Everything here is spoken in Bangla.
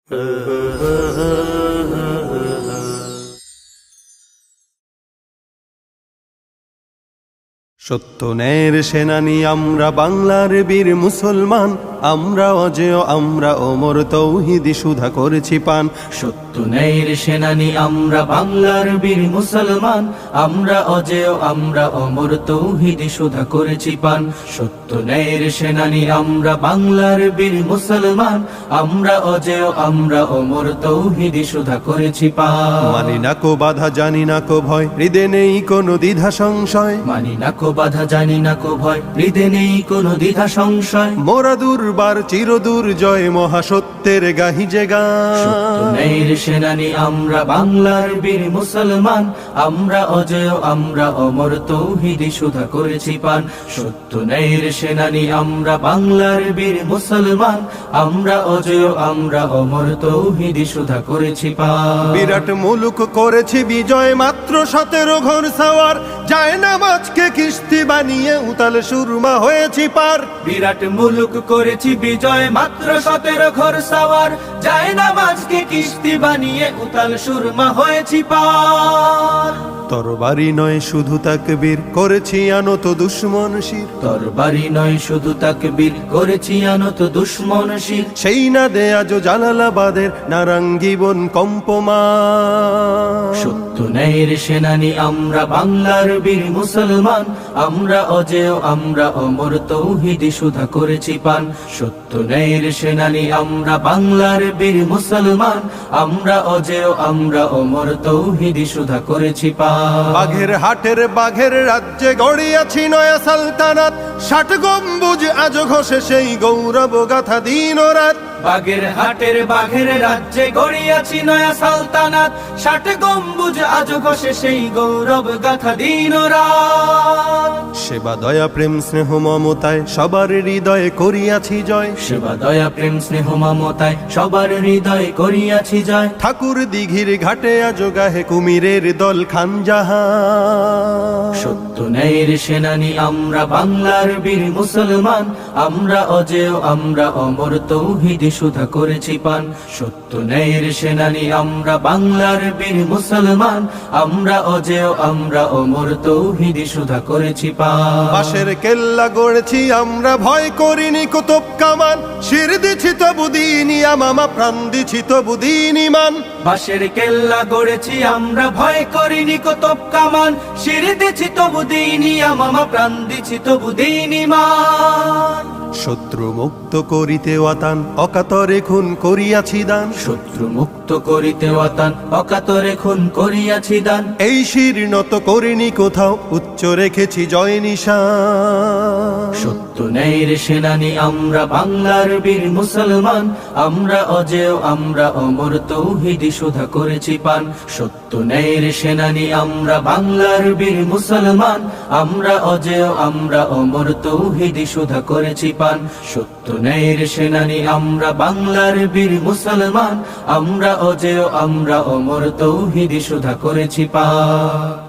সত্য ন্যায়ের সেনানী আমরা বাংলার বীর মুসলমান, আমরা অজেয় আমরা অমর তৌহিদি সুধা করেছি পান। সত্য ন্যায়ের সেনানী আমরা বাংলার বীর মুসলমান, আমরা অজেয় আমরা অমর তৌহিদি সুধা করেছি পান। সত্য ন্যায়ের সেনানী আমরা বাংলার বীর মুসলমান, আমরা অজেয় আমরা অমর তৌহিদি সুধা করেছি পান। মানি না কো বাধা জানি না কো ভয়, হৃদে নেই কোনো দ্বিধা সংশয়। মানি না কো বাধা জানি না কো ভয়, হৃদে নেই কোনো দ্বিধা সংশয়। মোরা দুর্বার চিরদূর জয় মহাসত্যের গাহি যে গান। সত্য ন্যায়ের সেনানী আমরা বাংলার বীর মুসলমান, আমরা অজেয় আমরা অমর তৌহিদি সুধা করেছি পান। সত্য ন্যায়ের সেনানী আমরা বাংলার বীর মুসলমান, আমরা অজেয় আমরা অমর তৌহিদি সুধা করেছি পান। বিরাট মুলুক করেছি বিজয় মাত্র 17 ঘর সাওয়ার, যায় না মাছকে কিস্তি বানিয়ে উতাল সুরমা হয়েছি পার। বিরাট মুলুক করেছি বিজয় মাত্র 17 ঘর সাওয়ার, যায় না মাছকে কিস্তি বানিয়ে উতাল সুরমা হয়েছি পার। তরবারি নয় শুধু তাকবীর করেছি আনত দুশ্মন শির। তরবারি নয় শুধু তাকবীর করেছি আনত দুশ্মন শির। সেই না দে আজ জালালাবাদের নারাঙ্গীবন কম্পমান। সত্য ন্যায়ের সেনানী আমরা বাংলার বীর মুসলমান, আমরা অজেয় আমরা অমর তৌহিদি সুধা করেছি পান। সত্য ন্যায়ের সেনানী আমরা বাংলার বীর মুসলমান, আমরা অজেয় আমরা অমর তৌহিদি সুধা করেছি পান। বাঘের হাটের বাঘের রাজ্যে গড়িয়াছি নয়া সালতানাত, 60 গম্বুজ আজ ঘষে সেই গৌরব গাথা দিন ও রাত। বাঘের হাটের বাঘের রাজ্যে গড়িয়াছি নয়া সালতানাত, 60 গম্বুজ আজ ঘষে সেই গৌরব গাথা দিন ও রাত। সেবা দয়া প্রেম স্নেহ মমতায় সবার হৃদয়ে করিয়াছি জয়। সেবা দয়া প্রেম স্নেহ মমতায় সবার হৃদয়ে করিয়াছি জয়। ঠাকুর দিঘির ঘাটে আজ গাহে কুমিরের দল খানজাহান। সত্য ন্যায়ের সেনানী আমরা বাংলার বীর মুসলমান, আমরা অজেয় আমরা অমর তৌহিদি সুধা করেছি পান। সত্য ন্যায়ের সেনানী আমরা বাংলার বীর মুসলমান, আমরা অজেয় আমরা অমর তৌহিদি সুধা করেছি পান। বাঁশের কেল্লা গড়েছি আমরা ভয় করিনি কুতুব কামান, শির দিছি তবু দিন মামা প্রাণ দিছি তবু দিন ইমান। বাঁশের কেল্লা গড়েছি আমরা ভয় করিনি কুতুব কামান, শির দিছি তবু দিন মামা প্রাণ দিছি তবু দিন ইমান। শত্রু মুক্ত করিতে ওয়াতান অকাতরে খুন করিয়াছি দান। শত্রু মুক্ত করিতে ওয়াতান অকাতরে খুন করিয়াছি দান। এই শির নত করিনি কোথাও, উচ্চ রেখেছি জয় নিশান। সত্য ন্যায়ের সেনানী আমরা বাংলার বীর মুসলমান, আমরা অজেয় আমরা অমর তৌহিদি সুধা করেছি পান। সত্য ন্যায়ের সেনানী আমরা বাংলার বীর মুসলমান, আমরা অজেয় আমরা অমর তৌহিদি সুধা করেছি পান। সত্য ন্যায়ের সেনানী আমরা বাংলার বীর মুসলমান, আমরা অজেয় আমরা অমর তৌহিদি সুধা করেছি পান।